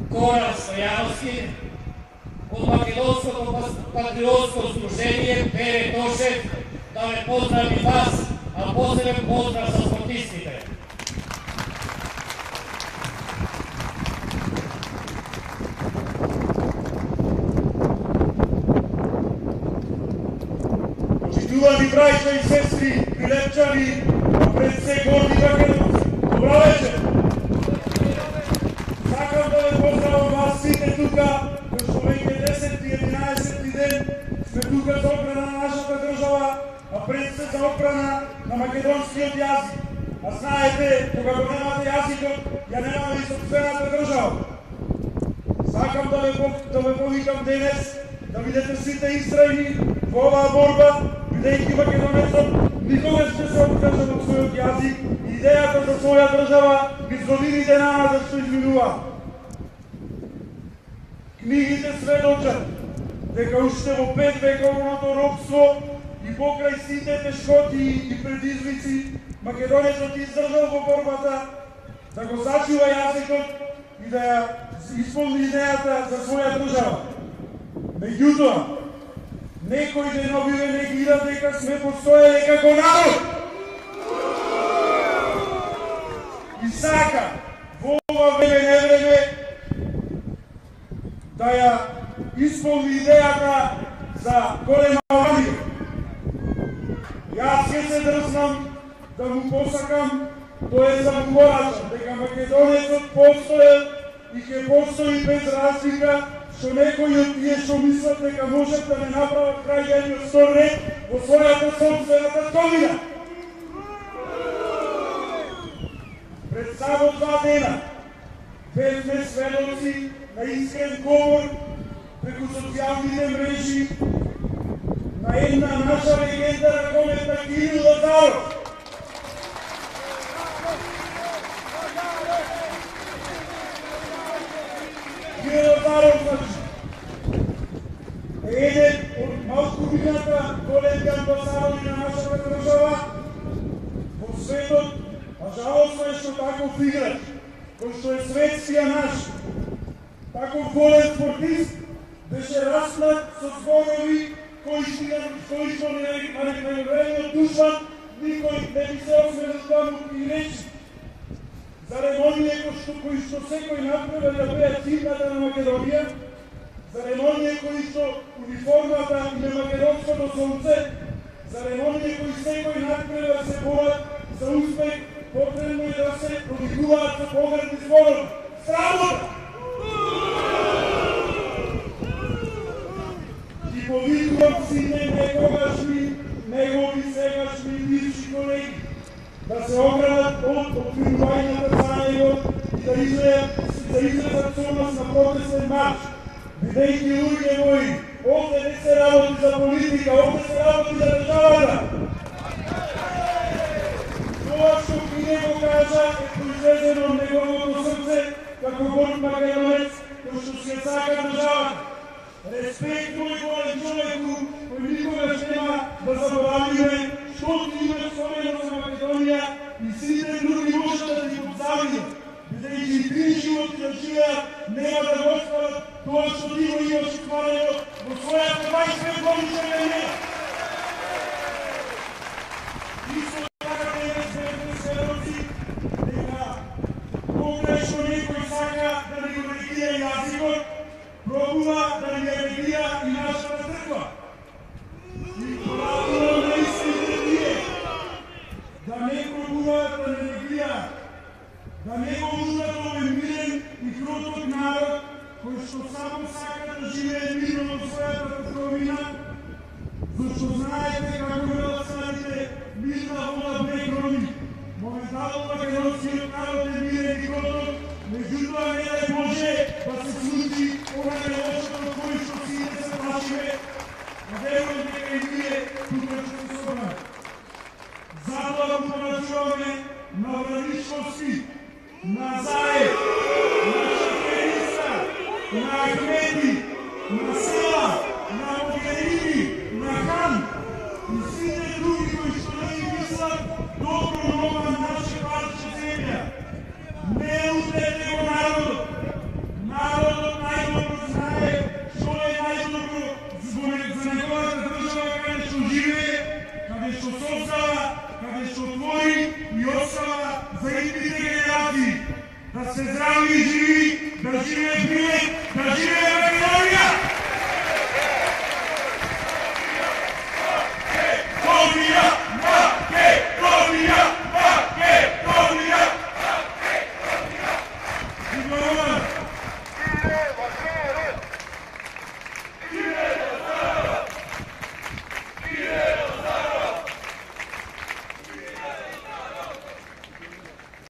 Goran Stojanovski, od Makedonskog patriotskog združenje Pere Tošev, da me pozdravi vas, a posebno pozdrav za sportistite. Poštovani braća i sestri, Pilepčani, a pred sve gordi Makedonci, dobro večer! Sakam da le pozdravam vas svite tuka, jer što veke 10. i 11. den sme tuka za odbrana na našата država, a pred sve za odbrana na makedonskиот јазик. А знаете, кога го немате јазикот, ја немаме и собствената држава. Сакам да ве повикам денес, да бидете сите истрајни во оваа борба, бидејќи македонецот никогаш не се откажа од својот јазик и идејата за своја држава низ годините намаза што изминува. Книгите сведочат дека уште во 5 вековното робство и покрај сите тешкоти и предизвици македонецот издржал во борбата да го зачува јазикот и да ја исполни идејата за своја држава. Меѓутоа, некои деновиве негира дека сме постоеле како народ. И сака во ова време да ја исполни идејата за голема Албанија. Јас ќе се дрзнам да му посакам, да му порачам дека македонецот постоел и ќе постои без разлика што некои од тие што мислат дека можат да не направат крај едниот стор ред во својата собствена татковина. Пред само 2 дена бевме сведоци на искрен говор преку социјалните мрежи на една наша легенда ракометна Кирил Лазаров. Кирил Лазаров е еден од малкумината големи амбасадори на нашата држава во светот, а жалосно е што таков играч, кој што е светскија наш, таков голем спортист, беше распнат со зборови кои што на време Душман никој не би се осмелил да му и речи. Церемонија кои што секој направи да беа цимната на Македонија, церемонија кои што униформата и на македонското сонце, церемонија кои секој направи да се борат за успех, потребно е да се продикуваат со погребни зборови. Срамота! И повикувам сите некогашни, негови сегашни бивши колеги да се оградат од обвинувањата за него и да излезат со нас на протестен марш. Бидејќи луѓе мои, овде не се работи за политика, овде се работи за државата. Тоа што Кине го кажа е произведено од неговото срце како горд македонец кој што си ја сака државата. Респект мој голем човеку, кој никогаш нема да заборавиме што ти имаш створено за Македонија и сите други можат да ти подзавидат, бидејќи и 3 животи да живеат, нема да го остварат тоа што ти го имаш стварено во својата 25 годишна кариера. Исто така денес бевме сведоци дека покрај што некој сака да ни го негира јазикот, пробува да ни ја негира и нашата црква. И правилно на истите тие, да не пробуваат да не негира, да не го лутат овој мирен и кроток народ, кој што само сака да живее мирно во својата татковина, зашто знаете како велат старите, мирна вода брег роди. Моментално македонскиот народ е мирен и кроток, меѓутоа не дај Боже да се случи ова нелошото кој што сите се плашиме, а верувам дека и ние тука ќе се собраме. Затоа го порачуваме на Враничковски, на Заев, на Шакерица, на Ахмети, на Села, на Могерини, на Хан и сите други кои што не мислат добро на ова наше парче земја. Не удрете го народот! ще отвори и остава за идните генерации. Да сте здрави и живи, да живее Билек, да живее